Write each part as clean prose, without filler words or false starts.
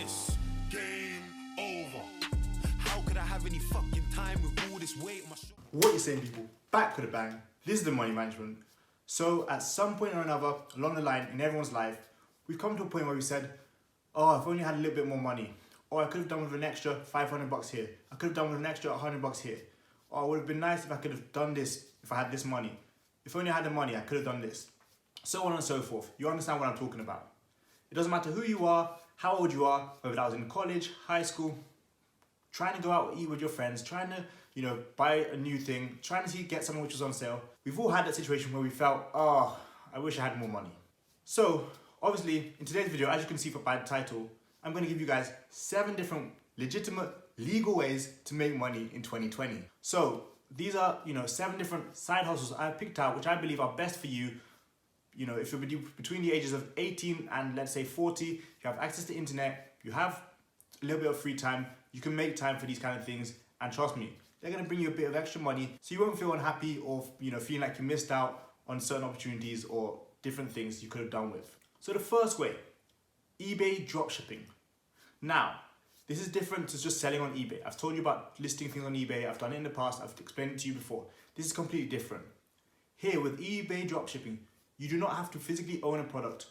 this. Game over. How could I have any fucking time with all this weight on my shoulder? What you saying, people? Back with a bang. This is the money management. So at some point or another along the line in everyone's life, we've come to a point where we said, oh, if I only had a little bit more money, or I could have done with an extra $500 here, I could have done with an extra $100 here, or it would have been nice if I could have done this if I had this money. If only I had the money, I could have done this. So on and so forth. You understand what I'm talking about. It doesn't matter who you are, how old you are, whether that was in college, high school, trying to go out and eat with your friends, trying to, buy a new thing, trying to get something which was on sale. We've all had that situation where we felt, oh, I wish I had more money. So obviously in today's video, as you can see by the title, I'm going to give you guys 7 different legitimate legal ways to make money in 2020. So these are, 7 different side hustles I've picked out, which I believe are best for you. If you're between the ages of 18 and let's say 40, you have access to internet, you have a little bit of free time, you can make time for these kind of things, and trust me, they're going to bring you a bit of extra money so you won't feel unhappy or feeling like you missed out on certain opportunities or different things you could have done with. So the first way, eBay dropshipping. Now, this is different to just selling on eBay. I've told you about listing things on eBay, I've done it in the past, I've explained it to you before. This is completely different. Here with eBay dropshipping, you do not have to physically own a product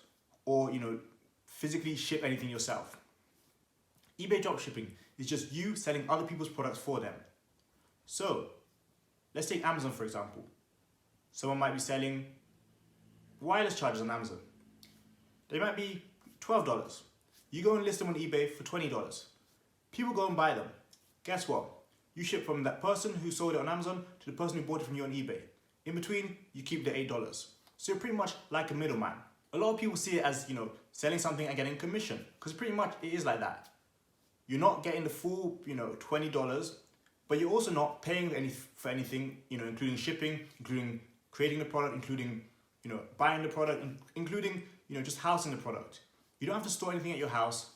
or physically ship anything yourself. eBay dropshipping is just you selling other people's products for them. So let's take Amazon for example. Someone might be selling wireless chargers on Amazon. They might be $12. You go and list them on eBay for $20. People go and buy them. Guess what? You ship from that person who sold it on Amazon to the person who bought it from you on eBay. In between, you keep the $8. So you're pretty much like a middleman. A lot of people see it as, selling something and getting commission, because pretty much it is like that. You're not getting the full, $20, but you're also not paying for anything, including shipping, including creating the product, including, buying the product, including, just housing the product. You don't have to store anything at your house.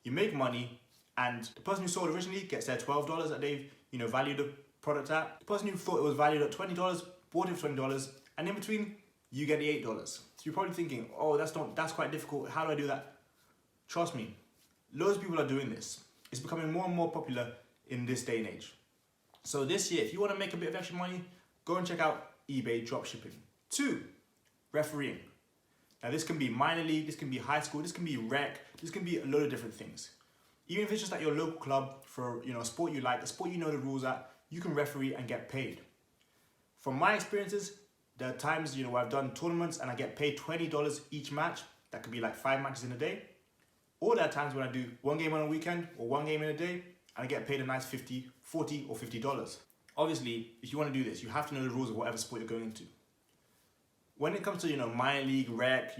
You make money, and the person who sold originally gets their $12 that they've, valued the product at. The person who thought it was valued at $20 bought it for $20, and in between, you get the $8. So you're probably thinking, oh, that's quite difficult. How do I do that? Trust me, loads of people are doing this. It's becoming more and more popular in this day and age. So this year, if you want to make a bit of extra money, go and check out eBay dropshipping. 2, refereeing. Now this can be minor league, this can be high school, this can be rec, this can be a load of different things. Even if it's just at your local club for a sport you like, a sport you know the rules at, you can referee and get paid. From my experiences, there are times where I've done tournaments and I get paid $20 each match. That could be like 5 matches in a day. Or there are times when I do 1 game on a weekend or 1 game in a day and I get paid a nice $40 or $50. Obviously, if you want to do this, you have to know the rules of whatever sport you're going into. When it comes to minor league, rec,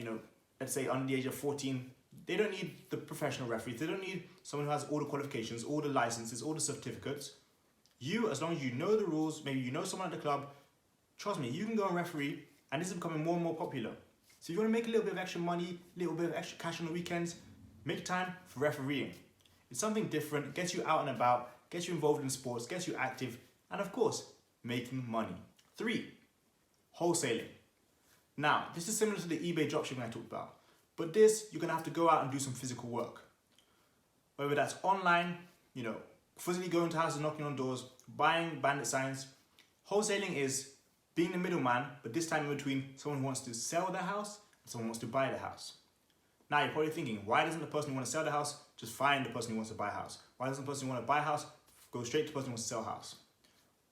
let's say under the age of 14, they don't need the professional referees. They don't need someone who has all the qualifications, all the licenses, all the certificates. You, as long as you know the rules, maybe you know someone at the club, trust me, you can go and referee, and this is becoming more and more popular. So if you want to make a little bit of extra money, a little bit of extra cash on the weekends, make time for refereeing. It's something different, gets you out and about, gets you involved in sports, gets you active, and of course, making money. 3, wholesaling. Now, this is similar to the eBay dropshipping I talked about, but this, you're going to have to go out and do some physical work. Whether that's online, physically going to houses, knocking on doors, buying bandit signs. Wholesaling is being the middleman, but this time in between someone who wants to sell their house and someone who wants to buy the house. Now you're probably thinking, why doesn't the person who wants to sell the house just find the person who wants to buy a house? Why doesn't the person who wants to buy a house go straight to the person who wants to sell a house?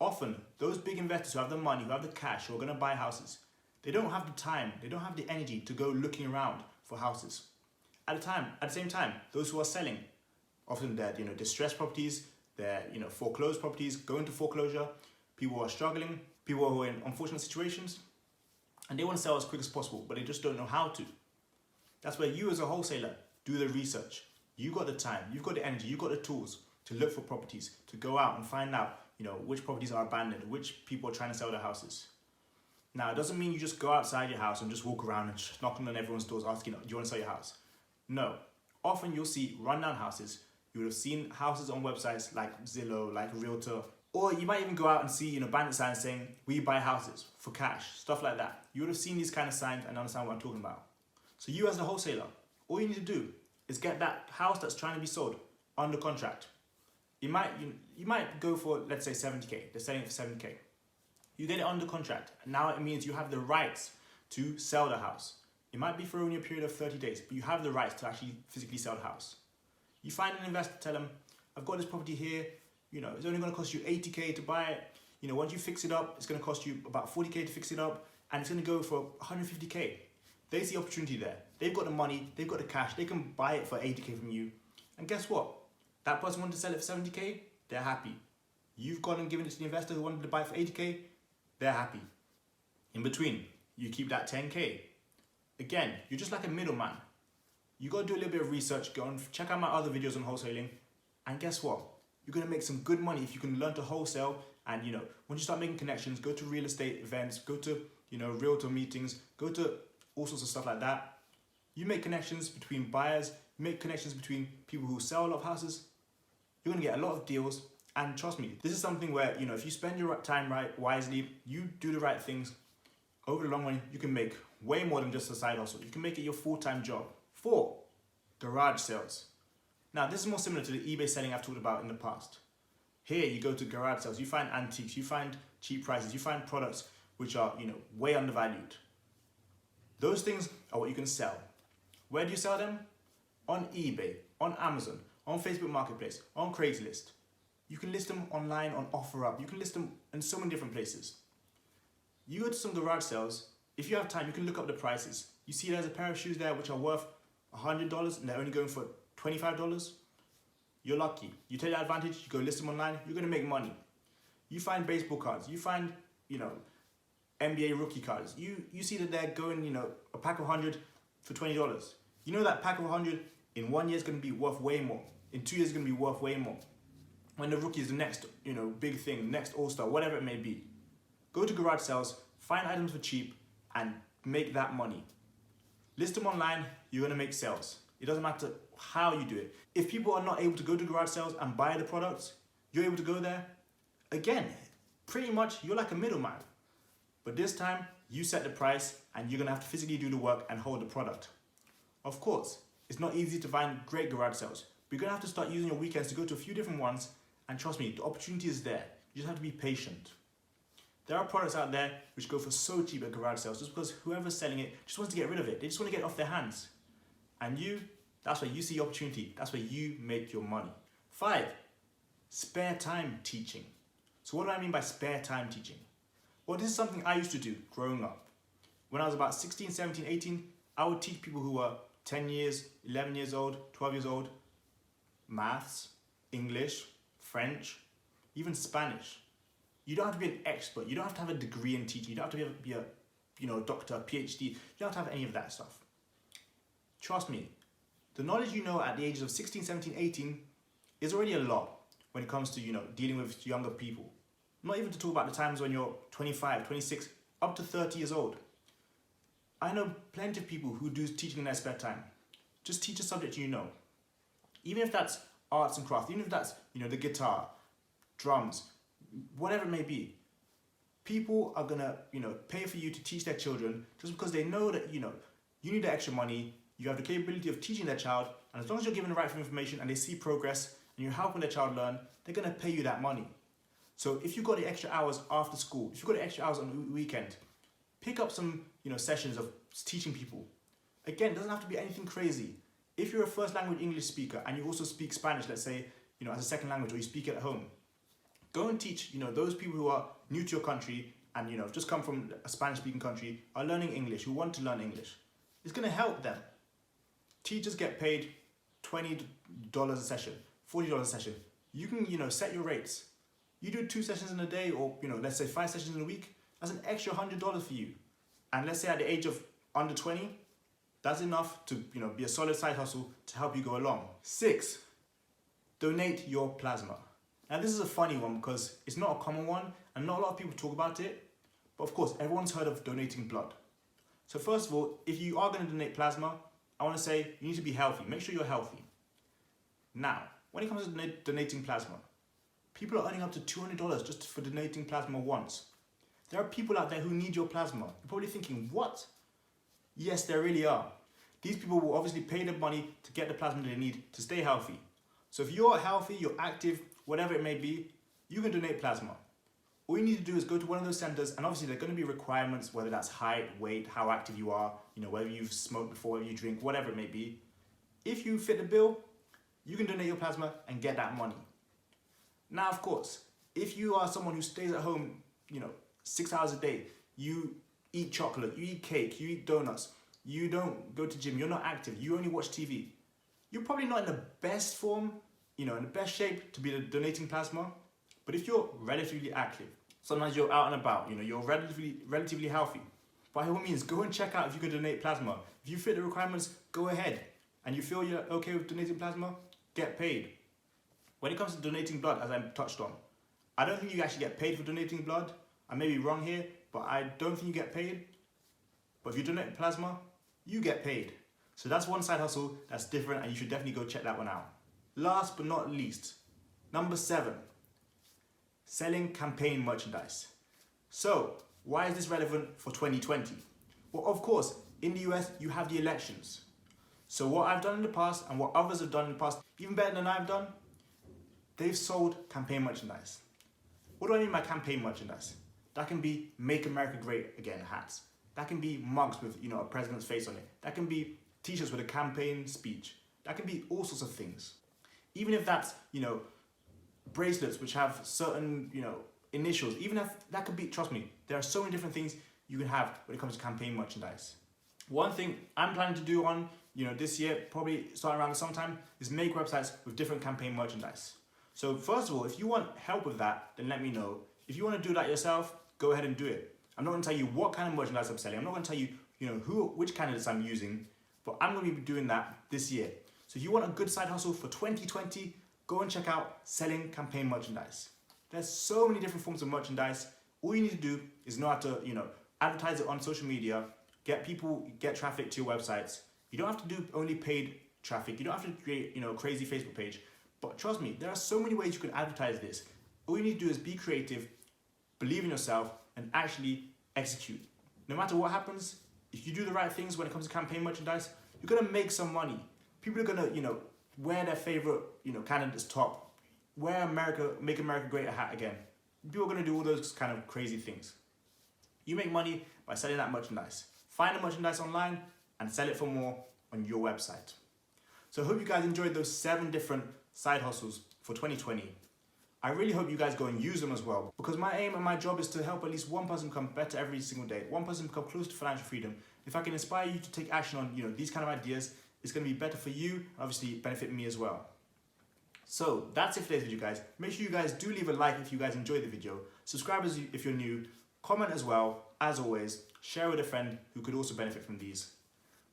Often, those big investors who have the money, who have the cash, who are going to buy houses, they don't have the time, they don't have the energy to go looking around for houses. At the same time, those who are selling, often they're distressed properties, they're foreclosed properties, go into foreclosure, people who are struggling, people who are in unfortunate situations, and they want to sell as quick as possible, but they just don't know how to. That's where you as a wholesaler do the research. You've got the time, you've got the energy, you've got the tools to look for properties, to go out and find out which properties are abandoned, which people are trying to sell their houses. Now, it doesn't mean you just go outside your house and just walk around and just knocking on everyone's doors asking, do you want to sell your house? No. Often you'll see rundown houses. You would have seen houses on websites like Zillow, like Realtor, or you might even go out and see bandit signs saying, we buy houses for cash, stuff like that. You would have seen these kind of signs and understand what I'm talking about. So you as a wholesaler, all you need to do is get that house that's trying to be sold under contract. You might go for, let's say 70k, they're selling it for 7k. You get it under contract, and now it means you have the rights to sell the house. It might be for only a period of 30 days, but you have the rights to actually physically sell the house. You find an investor, tell them, I've got this property here, it's only going to cost you 80k to buy it. Once you fix it up, it's going to cost you about 40k to fix it up, and it's going to go for 150k. They see opportunity there. They've got the money, they've got the cash, they can buy it for 80k from you. And guess what? That person wanted to sell it for 70k, they're happy. You've gone and given it to the investor who wanted to buy it for 80k, they're happy. In between, you keep that 10k. Again, you're just like a middleman. You got to do a little bit of research, go and check out my other videos on wholesaling, and guess what? You're going to make some good money if you can learn to wholesale. And when you start making connections, go to real estate events, go to realtor meetings, go to all sorts of stuff like that. You make connections between buyers, you make connections between people who sell a lot of houses. You're going to get a lot of deals. And trust me, this is something where if you spend your time wisely, you do the right things, over the long run, you can make way more than just a side hustle. You can make it your full-time job. 4, garage sales. Now, this is more similar to the eBay selling I've talked about in the past. Here, you go to garage sales, you find antiques, you find cheap prices, you find products which are, way undervalued. Those things are what you can sell. Where do you sell them? On eBay, on Amazon, on Facebook Marketplace, on Craigslist. You can list them online on OfferUp. You can list them in so many different places. You go to some garage sales, if you have time, you can look up the prices. You see there's a pair of shoes there which are worth $100 and they're only going for $25. You're lucky. You take that advantage, you go list them online, you're going to make money. You find baseball cards, you find, NBA rookie cards. You see that they're going, a pack of 100 for $20. You know that pack of 100 in 1 year is going to be worth way more. In 2 years, it's going to be worth way more. When the rookie is the next, big thing, next all-star, whatever it may be. Go to garage sales, find items for cheap, and make that money. List them online, you're going to make sales. It doesn't matter how you do it. If people are not able to go to garage sales and buy the products, you're able to go there. Again, pretty much you're like a middleman. But this time, you set the price and you're going to have to physically do the work and hold the product. Of course, it's not easy to find great garage sales. But you're going to have to start using your weekends to go to a few different ones. And trust me, the opportunity is there. You just have to be patient. There are products out there which go for so cheap at garage sales just because whoever's selling it just wants to get rid of it. They just want to get it off their hands. And that's where you see opportunity. That's where you make your money. 5, spare time teaching. So what do I mean by spare time teaching? Well, this is something I used to do growing up. When I was about 16, 17, 18, I would teach people who were 10 years, 11 years old, 12 years old, maths, English, French, even Spanish. You don't have to be an expert. You don't have to have a degree in teaching. You don't have to be a doctor, PhD. You don't have to have any of that stuff. Trust me, the knowledge you know at the ages of 16, 17, 18 is already a lot when it comes to, dealing with younger people. Not even to talk about the times when you're 25, 26, up to 30 years old. I know plenty of people who do teaching in their spare time. Just teach a subject you know. Even if that's arts and crafts, even if that's, the guitar, drums, whatever it may be. People are gonna, pay for you to teach their children just because they know that, you need the extra money, you have the capability of teaching their child, and as long as you're giving the right information and they see progress and you're helping their child learn, they're gonna pay you that money. So if you've got the extra hours after school, if you've got the extra hours on the weekend, pick up some, sessions of teaching people. Again, it doesn't have to be anything crazy. If you're a first language English speaker and you also speak Spanish, let's say, as a second language, or you speak it at home, go and teach, those people who are new to your country and, just come from a Spanish speaking country, are learning English, who want to learn English. It's gonna help them. Teachers get paid $20 a session, $40 a session. You can, set your rates. You do 2 sessions in a day or, let's say 5 sessions in a week, that's an extra $100 for you. And let's say at the age of under 20, that's enough to, be a solid side hustle to help you go along. 6, donate your plasma. Now this is a funny one because it's not a common one and not a lot of people talk about it. But of course, everyone's heard of donating blood. So first of all, if you are going to donate plasma, I want to say you need to be healthy. Make sure you're healthy. Now, when it comes to donating plasma, people are earning up to $200 just for donating plasma once. There are people out there who need your plasma. You're probably thinking, what? Yes, there really are. These people will obviously pay the money to get the plasma they need to stay healthy. So if you're healthy, you're active, whatever it may be, you can donate plasma. All you need to do is go to one of those centers, and obviously there are going to be requirements, whether that's height, weight, how active you are, whether you've smoked before, whether you drink, whatever it may be. If you fit the bill, you can donate your plasma and get that money. Now, of course, if you are someone who stays at home, 6 hours a day, you eat chocolate, you eat cake, you eat donuts, you don't go to gym, you're not active, you only watch TV, you're probably not in the best form, in the best shape to be donating plasma. But if you're relatively active, sometimes you're out and about, you're relatively healthy, by all means, go and check out if you can donate plasma. If you fit the requirements, go ahead. And you feel you're okay with donating plasma, get paid. When it comes to donating blood, as I touched on, I don't think you actually get paid for donating blood. I may be wrong here, but I don't think you get paid. But if you donate plasma, you get paid. So that's one side hustle that's different, and you should definitely go check that one out. Last but not least, number 7, selling campaign merchandise. So why is this relevant for 2020? Well, of course, in the US, you have the elections. So what I've done in the past and what others have done in the past, even better than I've done, they've sold campaign merchandise. What do I mean by campaign merchandise? That can be Make America Great Again hats. That can be mugs with a president's face on it. That can be t-shirts with a campaign speech. That can be all sorts of things. Even if that's, bracelets which have certain, initials. Even if that could be, trust me, there are so many different things you can have when it comes to campaign merchandise. One thing I'm planning to do on, this year, probably starting around the summertime, is make websites with different campaign merchandise. So first of all, if you want help with that, then let me know. If you want to do that yourself, go ahead and do it. I'm not going to tell you what kind of merchandise I'm selling. I'm not going to tell you, which candidates I'm using, but I'm going to be doing that this year. So if you want a good side hustle for 2020, go and check out selling campaign merchandise. There's so many different forms of merchandise. All you need to do is know how to, advertise it on social media, get traffic to your websites. You don't have to do only paid traffic. You don't have to create, a crazy Facebook page. But trust me, there are so many ways you can advertise this. All you need to do is be creative, believe in yourself, and actually execute. No matter what happens, if you do the right things when it comes to campaign merchandise, you're gonna make some money. People are gonna, wear their favorite, candidate's top, Make America Great hat again. People are gonna do all those kind of crazy things. You make money by selling that merchandise. Find the merchandise online and sell it for more on your website. So I hope you guys enjoyed those 7 different side hustles for 2020. I really hope you guys go and use them as well, because my aim and my job is to help at least one person become better every single day, one person become close to financial freedom. If I can inspire you to take action on these kind of ideas, it's going to be better for you, and obviously benefit me as well. So that's it for today's video, guys. Make sure you guys do leave a like if you guys enjoyed the video, subscribe if you're new, comment as well, as always, share with a friend who could also benefit from these.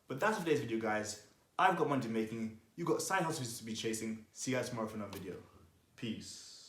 But that's for today's video, guys. I've got money to making, you've got side hustles to be chasing. See you guys tomorrow for another video. Peace.